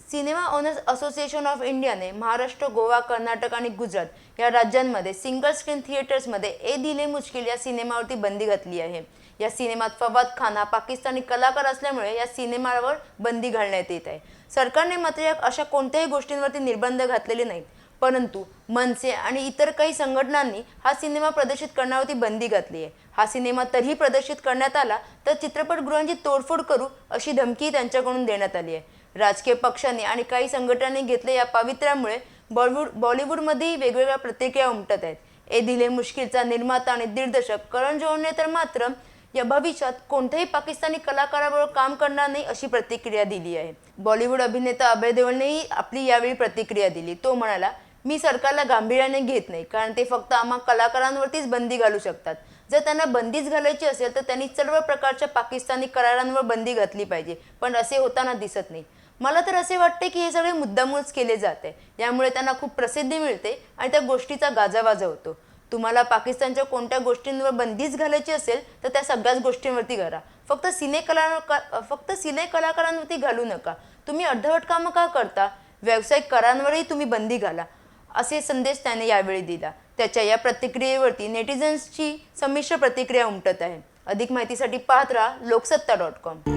Cinema owners association of इंडियाने महाराष्ट्र, गोवा, कर्नाटक आणि गुजरात या राज्यांमध्ये सिंगल स्क्रीन थिएटर्समध्ये ए दिल है मुश्किल या सिनेमावरती बंदी घातली आहे। या सिनेमात फवाद खान हा पाकिस्तानी कलाकार असल्यामुळे या सिनेमावर बंदी घालण्यात येत आहे। सरकारने मात्र अशा कोणत्याही गोष्टींवरती निर्बंध घातलेले नाहीत, परंतु मनसे आणि इतर काही संघटनांनी हा सिनेमा प्रदर्शित करण्यावरती बंदी घातली आहे। हा सिनेमा तरीही प्रदर्शित करण्यात आला तर चित्रपटगृहांची तोडफोड करू अशी धमकी त्यांच्याकडून देण्यात आली आहे। राजकीय पक्षांनी आणि काही संघटनांनी घेतले या पावित्र्यामुळे बॉलिवूडमध्येही वेगवेगळ्या प्रतिक्रिया उमटत आहेत। ए दिल है मुश्किलचा निर्माता आणि दिग्दर्शक करण जोहरने तर मात्र या भविष्यात कोणत्याही पाकिस्तानी कलाकाराबरोबर काम करणार नाही अशी प्रतिक्रिया दिली आहे। बॉलिवूड अभिनेता अभय देओलनेही आपली यावेळी प्रतिक्रिया दिली। तो म्हणाला, मी सरकारला गांभीर्याने घेत नाही, कारण ते फक्त आम्हा कलाकारांवरतीच बंदी घालू शकतात। जर त्यांना बंदीच घालायची असेल तर त्यांनी सर्व प्रकारच्या पाकिस्तानी करारांवर बंदी घातली पाहिजे, पण असे होताना दिसत नाही। मला तर असे वाटते की हे सगळे मुद्दामूळच केले जाते, यामुळे त्यांना खूप प्रसिद्धी मिळते आणि त्या गोष्टीचा गाजावाजा होतो। तुम्हाला पाकिस्तानच्या कोणत्या गोष्टींवर बंदीच घालायची असेल तर त्या सगळ्याच गोष्टींवरती करा, फक्त सिने कलाकारांवरती घालू नका। तुम्ही अर्धवट कामं का करता? व्यावसायिक करारांवरही तुम्ही बंदी घाला, असे संदेश त्याने यावेळी दिला। त्याच्या या प्रतिक्रियेवरती नेटिझन्सची संमिश्र प्रतिक्रिया उमटत आहे। अधिक माहितीसाठी पाहत राहा लोकसत्ता.com।